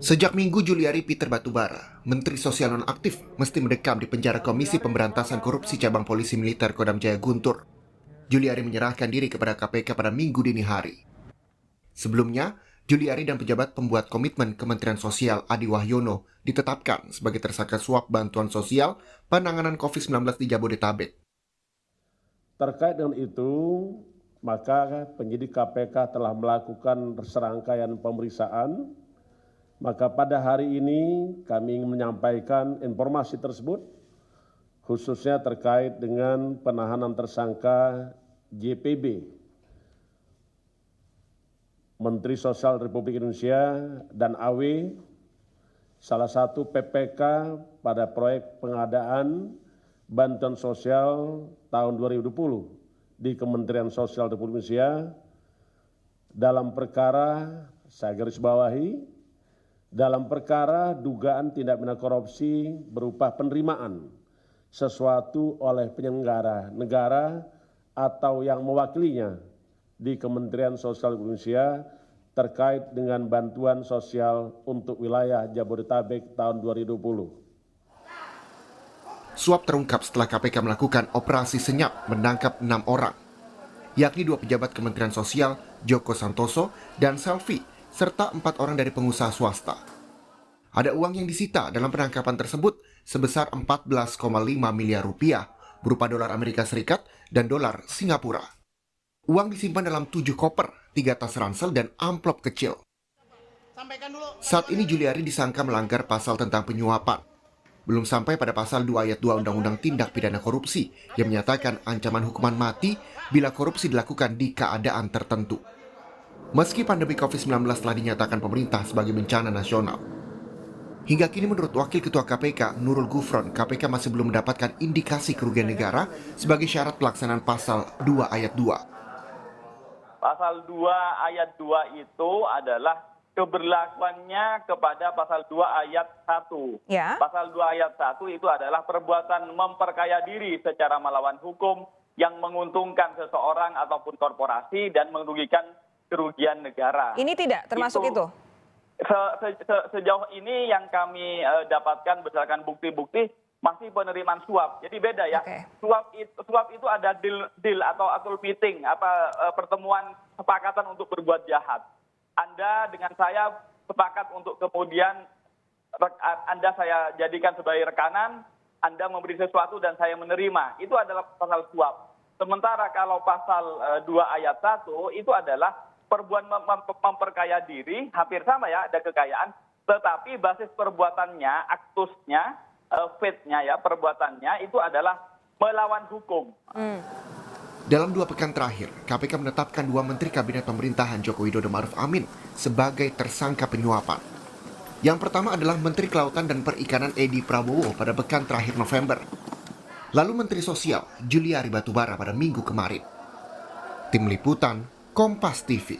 Sejak Minggu, Juliari Peter Batubara, Menteri Sosial nonaktif, mesti mendekam di penjara Komisi Pemberantasan Korupsi Cabang Polisi Militer Kodam Jaya Guntur. Juliari menyerahkan diri kepada KPK pada Minggu dini hari. Sebelumnya, Juliari dan pejabat pembuat komitmen Kementerian Sosial Adi Wahyono ditetapkan sebagai tersangka suap bantuan sosial penanganan COVID-19 di Jabodetabek. Terkait dengan itu, maka penyidik KPK telah melakukan serangkaian pemeriksaan. Maka pada hari ini kami ingin menyampaikan informasi tersebut, khususnya terkait dengan penahanan tersangka JPB, Menteri Sosial Republik Indonesia, dan AW, salah satu PPK pada proyek pengadaan bantuan sosial tahun 2020 di Kementerian Sosial Republik Indonesia dalam perkara, saya garis bawahi, dalam perkara dugaan tindak pidana korupsi berupa penerimaan sesuatu oleh penyelenggara negara atau yang mewakilinya di Kementerian Sosial Republik Indonesia terkait dengan bantuan sosial untuk wilayah Jabodetabek tahun 2020. Suap terungkap setelah KPK melakukan operasi senyap menangkap 6 orang, yakni 2 pejabat Kementerian Sosial, Joko Santoso, dan Selvi, serta 4 orang dari pengusaha swasta. Ada uang yang disita dalam penangkapan tersebut sebesar 14,5 miliar rupiah berupa dolar Amerika Serikat dan dolar Singapura. Uang disimpan dalam 7 koper, 3 tas ransel, dan amplop kecil. Saat ini Juliari disangka melanggar pasal tentang penyuapan. Belum sampai pada pasal 2 ayat 2 Undang-Undang Tindak Pidana Korupsi yang menyatakan ancaman hukuman mati bila korupsi dilakukan di keadaan tertentu. Meski pandemi COVID-19 telah dinyatakan pemerintah sebagai bencana nasional, hingga kini menurut Wakil Ketua KPK, Nurul Gufron, KPK masih belum mendapatkan indikasi kerugian negara sebagai syarat pelaksanaan pasal 2 ayat 2. Pasal 2 ayat 2 itu adalah keberlakuannya kepada pasal 2 ayat 1. Ya. Pasal 2 ayat 1 itu adalah perbuatan memperkaya diri secara melawan hukum yang menguntungkan seseorang ataupun korporasi dan merugikan kerugian negara. Ini tidak termasuk itu? Sejauh ini yang kami dapatkan berdasarkan bukti-bukti masih penerimaan suap. Jadi beda ya. Okay. Suap itu ada deal atau meeting, pertemuan kesepakatan untuk berbuat jahat. Anda dengan saya sepakat untuk kemudian Anda saya jadikan sebagai rekanan, Anda memberi sesuatu dan saya menerima. Itu adalah pasal suap. Sementara kalau pasal 2 ayat 1 itu adalah perbuatan memperkaya diri, hampir sama ya, ada kekayaan, tetapi basis perbuatannya, aktusnya, fitnya ya, perbuatannya itu adalah melawan hukum. Dalam 2 pekan terakhir, KPK menetapkan 2 menteri kabinet pemerintahan Joko Widodo Ma'ruf Amin sebagai tersangka penyuapan. Yang pertama adalah Menteri Kelautan dan Perikanan Edi Prabowo pada pekan terakhir November. Lalu Menteri Sosial Juliari Batubara pada Minggu kemarin. Tim Liputan Kompas TV.